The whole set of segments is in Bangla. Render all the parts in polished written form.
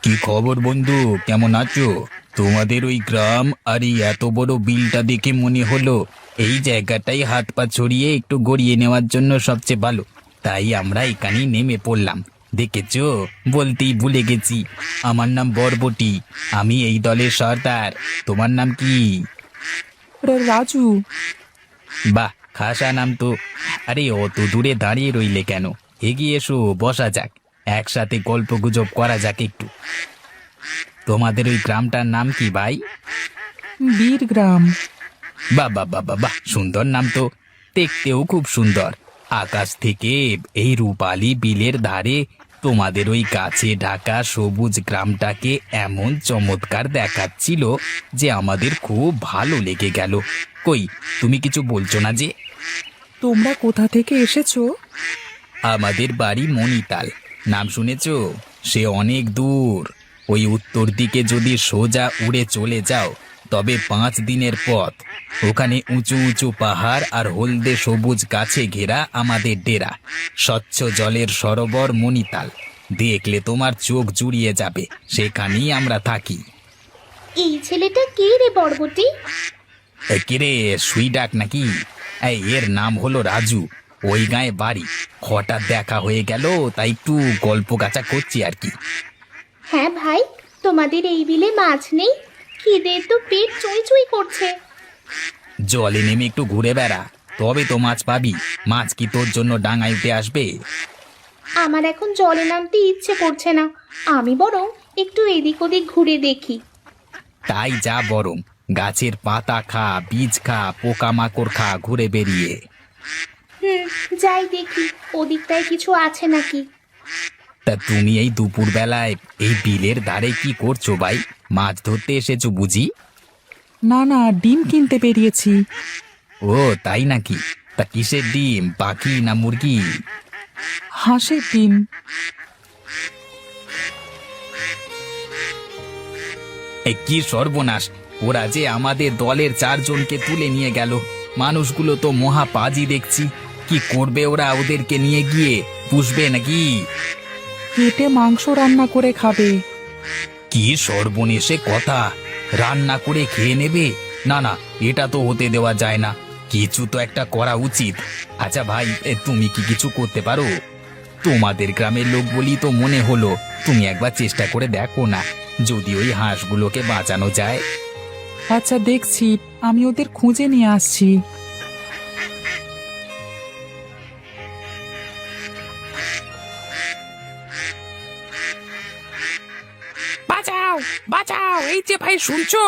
কি খবর বন্ধু, কেমন আছো? তোমাদের ওই গ্রাম আর এই এত বড় বিলটা দেখে মনে হলো এই জায়গাটাই হাত পা ছড়িয়ে একটু গড়িয়ে নেওয়ার জন্য সবচেয়ে ভালো। তাই আমরা এখানেই নেমে পড়লাম। দেখেছো, বলতেই ভুলে গেছি, আমার নাম বরবটি। আমি এই দলের সর্দার। তোমার নাম কি? রাজু। বাহ, খাসা নাম তো। আরে অত দূরে দাঁড়িয়ে রইলে কেন? এগিয়ে এসো, বসা যাক, একসাথে গল্প গুজব করা যাক একটু। তোমাদের ওই গ্রামটার নাম কি ভাই? বীরগ্রাম। বাহ বাহ বাহ বাহ বাহ, সুন্দর নাম তো। দেখতেও খুব সুন্দর। আকাশ থেকে এই রূপালী বিলের ধারে তোমাদের ওই গাছে ঢাকা সবুজ গ্রামটাকে এমন চমৎকার দেখাচ্ছিল যে আমাদের খুব ভালো লেগে গেল। কই, তুমি কিছু বলছো না যে? তোমরা কোথা থেকে এসেছো? আমাদের বাড়ি মণিতাল। নাম শুনেছো? সে অনেক দূর। ওই উত্তর দিকে যদি সোজা উড়ে চলে যাও তবে 5 দিনের পথ। ওখানে উঁচু উঁচু পাহাড় আর হলদে সবুজ গাছে ঘেরা আমাদের ডেরা। স্বচ্ছ জলের সরোবর মণিতাল। দেখলে তোমার চোখ জুড়িয়ে যাবে। সেখানেই আমরা থাকি। এই ছেলেটা কে রে বরবটি? কিরে, সুই ডাক নাকি? এর নাম হলো রাজু। ওই গায়ে বাড়ি। হঠাৎ দেখা হয়ে গেল, তাই একটু গল্প গাচা করছি আর কি। হ্যাঁ ভাই, তোমাদের এই বিলে মাছ নেই? খিদে তো পেট চুই চুই করছে। জলে নেমে একটু ঘুরে বেড়া, তবে তো মাছ পাবি। মাছ কি তোর জন্য ডাঙায় উঠে আসবে? আমার এখন জলে নামতে ইচ্ছে করছে না। আমি বরং একটু এদিক ওদিক ঘুরে দেখি। তাই যা বরং, গাছের পাতা খা, বীজ খা, পোকামাকড় খা ঘুরে বেরিয়ে। হুম, যাই দেখি ওদিকটায় কিছু আছে নাকি। তা তুমি এই দুপুর বেলায় এই বিলের ধারে কি করছো ভাই? মাছ ধরতে এসেছো বুঝি? না না, ডিম কিনতে বেরিয়েছি। ও তাই নাকি? তা কিসের ডিম, পাখি না মুরগি? হাঁসের ডিম। কি সর্বনাশ! ওরা যে আমাদের দলের 4 জনকে তুলে নিয়ে গেল। মানুষগুলো তো মহা পাজি দেখছি। কি করবে ওরা ওদেরকে নিয়ে গিয়ে? পুষবে নাকি? কেটে মাংস রান্না করে খাবে। কি সর্বনেশে কথা! রান্না করে খেয়ে নেবে? না না, এটা তো হতে দেওয়া যায় না। কিছু তো একটা করা উচিত। আচ্ছা ভাই, তুমি কি কিছু করতে পারো? তোমাদের গ্রামের লোক বলি তো মনে হলো। তুমি একবার চেষ্টা করে দেখো না, যদি ওই হাঁসগুলোকে বাঁচানো যায়। আচ্ছা দেখছি, আমি ওদের খুঁজে নিয়ে আসছি। বাঁচাও, বাঁচাও! এই যে ভাই, শুনছো?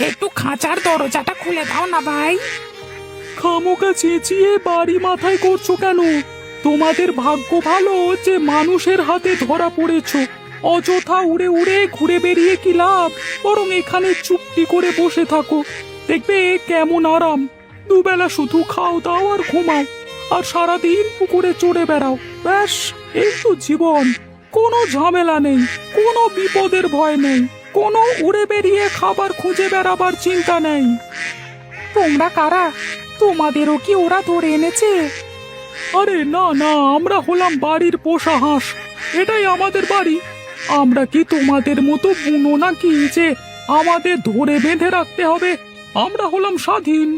একটু খাঁচার দরজাটা খুলে দাও না ভাই। খামোকা চেঁচিয়ে বাড়ি মাথায় করছো কেন? তোমাদের ভাগ্য ভালো যে মানুষের হাতে ধরা পড়েছো। অযথা উড়ে উড়ে ঘুরে বেরিয়ে কি লাভ? বরং এখানে চুপটি করে বসে থাকো, দেখবে কেমন আরাম। দুবেলা শুধু খাও দাও আর ঘুমাও, আর সারাদিন পুকুরে চড়ে বেড়াও। ব্যাস, এই তো জীবন। কোনো ঝামেলা নেই, কোনো বিপদের ভয় নেই, কোনো উড়ে বেরিয়ে খাবার খুঁজে বেড়াবার চিন্তা নেই। তোমরা কারা? তোমাদেরও কি ওরা ধরে এনেছে? আরে না না, আমরা হলাম বাড়ির পোষা হাঁস। এটাই আমাদের বাড়ি। আমরা কি তোমাদের মতো বুনো নাকি যে আমাদের ধরে বেঁধে রাখতে হবে? আমরা হলাম স্বাধীন।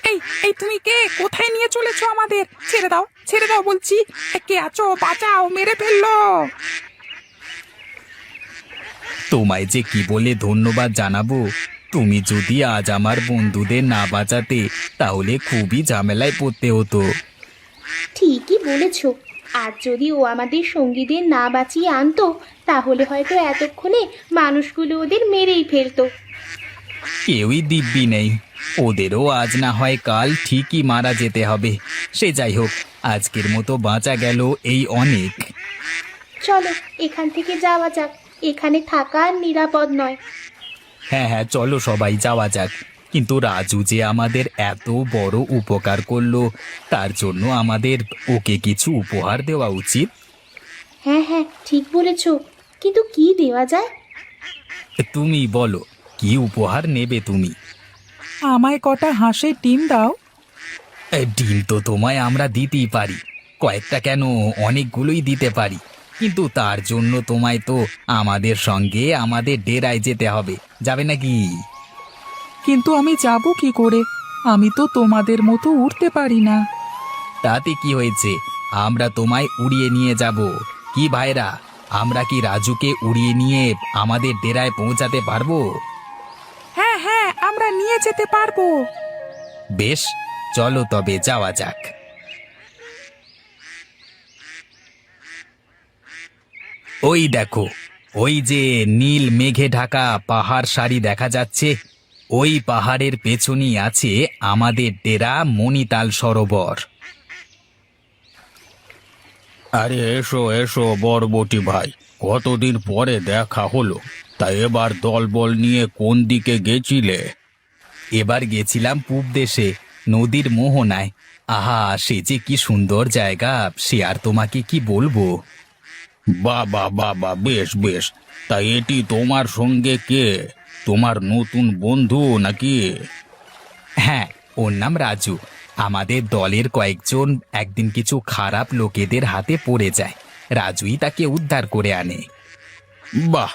এই এই তুমি কে? কোথায় নিয়ে চলেছো আমাদের? ছেড়ে দাও, ছেড়ে দাও বলছি। কে আছো? বাঁচাও, মেরে ফেললো। তোমায় যে কি বলে ধন্যবাদ জানাবো। তুমি যদি আজ আমার বন্ধুদের না বাঁচাতে, তাহলে খুবই ঝামেলায় পড়তে হতো। ঠিকই বলেছ। আর যদি ও আমাদের সঙ্গীদের না বাঁচিয়ে আনতো, তাহলে হয়তো এতক্ষণে মানুষগুলো ওদের মেরেই ফেলতো। কেউই দিব্যি নেই। ওদেরও আজ না হয় কাল ঠিকই মারা যেতে হবে। সে যাই হোক, আজকের মতো বাঁচা গেল এই অনেক। চলো এখান থেকে যাওয়া যাক। এখানে থাকা আর নিরাপদ নয়। হ্যাঁ হ্যাঁ, চলো সবাই যাওয়া যাক। কিন্তু রাজু যে আমাদের এত বড় উপকার করলো, তার জন্য আমাদের ওকে কিছু উপহার দেওয়া উচিত। হ্যাঁ হ্যাঁ, ঠিক বলেছ। কিন্তু কি দেওয়া যায়? তুমি বলো, কি উপহার নেবে তুমি? আমায় কটা হাঁসের ডিম দাও। ডিম তো তোমায় আমরা দিতেই পারি, কয়েকটা কেন অনেকগুলোই দিতে পারি, কিন্তু তার জন্য তোমায় তো আমাদের সঙ্গে আমাদের ডেরায় যেতে হবে, যাবে নাকি? কিন্তু আমি যাব কি করে? আমি তো তোমাদের মতো উঠতে পারি না। তাতে কি হয়েছে, আমরা তোমায় উড়িয়ে নিয়ে যাব। কি ভাইরা, আমরা কি রাজুকে উড়িয়ে নিয়ে আমাদের ডেরায় পৌঁছাতে পারবো? হ্যাঁ হ্যাঁ, আমরা নিয়ে যেতে পারবো। বেশ, চলো তবে যাওয়া যাক। ওই দেখো, ওই যে নীল মেঘে ঢাকা পাহাড় সারি দেখা যাচ্ছে, ওই পাহাড়ের পেছনই আছে আমাদের ডেরা মণিতাল সরোবর। আরে এসো এসো বরবটি ভাই, কতদিন পরে দেখা হলো। তা এবার দলবল নিয়ে কোন দিকে গেছিলে? এবার গেছিলাম পূব দেশে, নদীর মোহনায়। আহা, সে যে কি সুন্দর জায়গা, সে আর তোমাকে কি বলবো। বাবা বাবা, বেশ বেশ। তা এটি তোমার সঙ্গে কে? তোমার নতুন বন্ধু নাকি? হ্যাঁ, ওর নাম রাজু। আমাদের দলের কয়েকজন একদিন কিছু খারাপ লোকেদের হাতে পড়ে যায়, রাজুই তাকে উদ্ধার করে আনে। বাহ,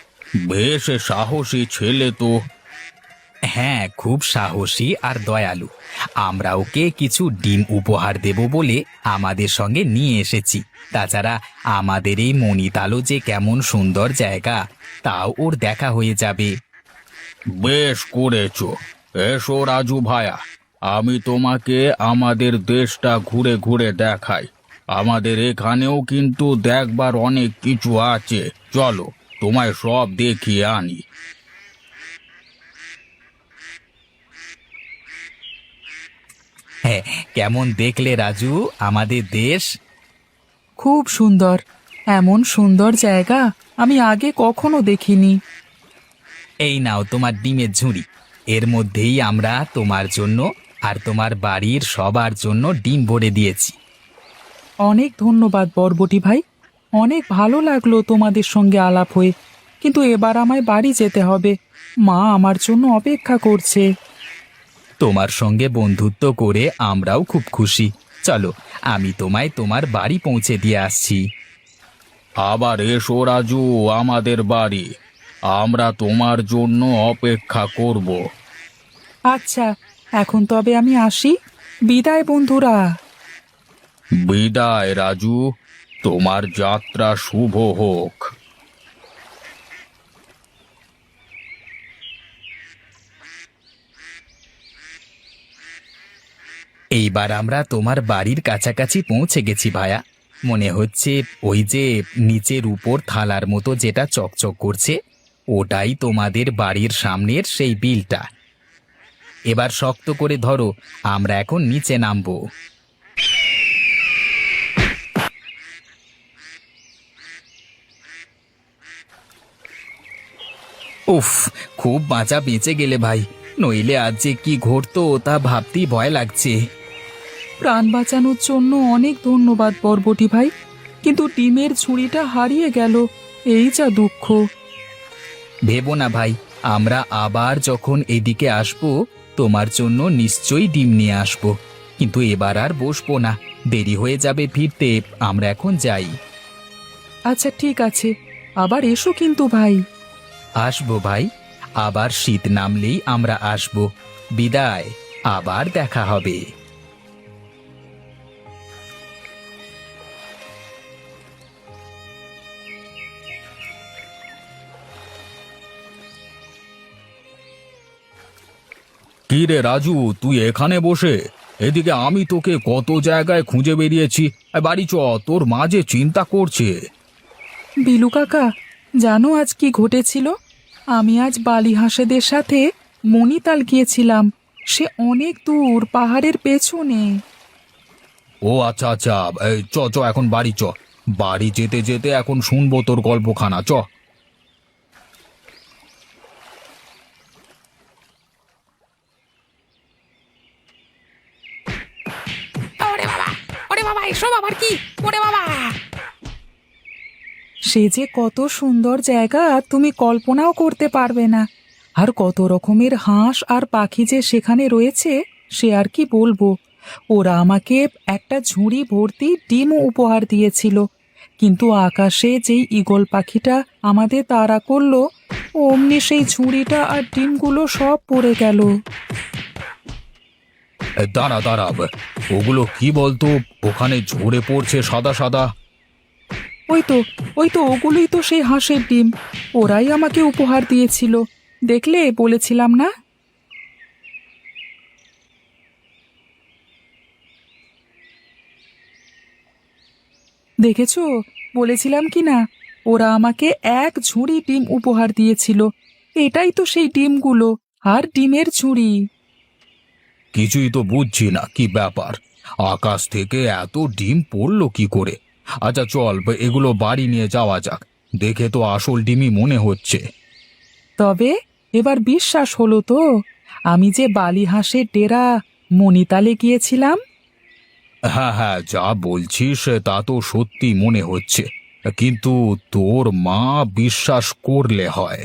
বেশ সাহসী ছেলে তো। হ্যাঁ, খুব সাহসী আর দয়ালু। আমরা ওকে কিছু ডিম উপহার দেব বলে আমাদের সঙ্গে নিয়ে এসেছি। তাছাড়া আমাদের এই মণিতালও যে কেমন সুন্দর জায়গা, তাও ওর দেখা হয়ে যাবে। বেশ করেছো। এসো রাজু ভায়া, আমি তোমাকে আমাদের দেশটা ঘুরে ঘুরে দেখাই। আমাদের এখানেও কিন্তু দেখবার অনেক কিছু আছে, চলো তোমায় সব দেখিয়ে আনি। হ্যাঁ, কেমন দেখলে রাজু আমাদের দেশ? খুব সুন্দর। এমন সুন্দর জায়গা আমি আগে কখনো দেখিনি। এই নাও তোমার ডিমের ঝুড়ি, এর মধ্যেই আমরা তোমার জন্য আর তোমার বাড়ির সবার জন্য ডিম ভরে দিয়েছি। অনেক ধন্যবাদ বরবটি ভাই, অনেক ভালো লাগলো তোমাদের সঙ্গে আলাপ হয়ে। কিন্তু এবার আমায় বাড়ি যেতে হবে, মা আমার জন্য অপেক্ষা করছে। তোমার সঙ্গে বন্ধুত্ব করে আমরাও খুব খুশি। চলো, আমি তোমায় তোমার বাড়ি পৌঁছে দিয়ে আসছি। আবার এসো রাজু আমাদের বাড়ি, আমরা তোমার জন্য অপেক্ষা করব। আচ্ছা, এখন তবে আমি আসি। বিদায় বন্ধুরা। বিদায় রাজু, তোমার যাত্রা শুভ হোক। এইবার আমরা তোমার বাড়ির কাছাকাছি পৌঁছে গেছি ভায়া। মনে হচ্ছে ওই যে নিচের উপর থালার মতো যেটা চকচক করছে, ওটাই তোমাদের বাড়ির সামনের সেই বিলটা। এবার শক্ত করে ধরো, আমরা এখন নিচে নামবো। উফ, খুব বাঁচা বেঁচে গেলে ভাই, নইলে আজ যে কি ঘটতো তা ভাবতেই ভয় লাগছে। প্রাণ বাঁচানোর জন্য অনেক ধন্যবাদ বরবটি ভাই, কিন্তু ডিমের ঝুড়িটা হারিয়ে গেল, এই যা দুঃখ। ভেবো না ভাই, আমরা আবার যখন এদিকে আসবো তোমার জন্য নিশ্চয়ই ডিম নিয়ে আসবো। কিন্তু এবার আর বসবো না, দেরি হয়ে যাবে ফিরতে, আমরা এখন যাই। আচ্ছা ঠিক আছে, আবার এসো কিন্তু ভাই। আসবো ভাই, আবার শীত নামলেই আমরা আসবো। বিদায়, আবার দেখা হবে। কি রে রাজু, তুই এখানে বসে? এদিকে আমি তোকে কত জায়গায় খুঁজে বেরিয়েছি। বাড়ি চ, তোর মা যে চিন্তা করছে। বিলু কাকা, জানো আজ কি ঘটেছিল? আমি আজ বালি হাঁসেদের সাথে মণিতাল গিয়েছিলাম, সে অনেক দূর পাহাড়ের পেছনে। ও আচ্ছা আচ্ছা, এই চ চ এখন বাড়ি চ। বাড়ি যেতে যেতে এখন শুনবো তোর গল্পখানা, চ। ওরে বাবা, ওরে বাবা, এসব আবার কি? ওরে বাবা! সে যে কত সুন্দর জায়গা তুমি কল্পনাও করতে পারবে না। আর কত রকমের হাঁস আর পাখি যে সেখানে রয়েছে, সে আর কি বলবো। ওরা আমাকে একটা ঝুড়ি ভর্তি ডিমও উপহার দিয়েছিল, কিন্তু আকাশে যেই ঈগল পাখিটা আমাদের তাড়া করলো, অমনি সেই ঝুড়িটা আর ডিমগুলো সব পড়ে গেল। দাঁড়া দাঁড়া, ওগুলো কি বলতো ওখানে ঝরে পড়ছে সাদা সাদা? ওই তো ওগুলোই তো সেই হাঁসের ডিম, ওরাই আমাকে উপহার দিয়েছিল। দেখলে, বলেছিলাম না? দেখেছো, বলেছিলাম কি না? ওরা আমাকে এক ঝুড়ি ডিম উপহার দিয়েছিল। এটাই তো সেই ডিমগুলো, আর ডিমের ঝুড়ি। কিছুই তো বুঝছি না কি ব্যাপার, আকাশ থেকে এত ডিম পড়লো কি করে? আচ্ছা চল, এগুলো বাড়ি নিয়ে যাওয়া যাক, দেখে তো আসল ডিমই মনে হচ্ছে। তবে এবার বিশ্বাস হলো তো, আমি যে বালি হাঁসের ডেরা মণিতালে গিয়েছিলাম। হ্যাঁ হ্যাঁ, যা বলছিস তা তো সত্যি মনে হচ্ছে, কিন্তু তোর মা বিশ্বাস করলে হয়।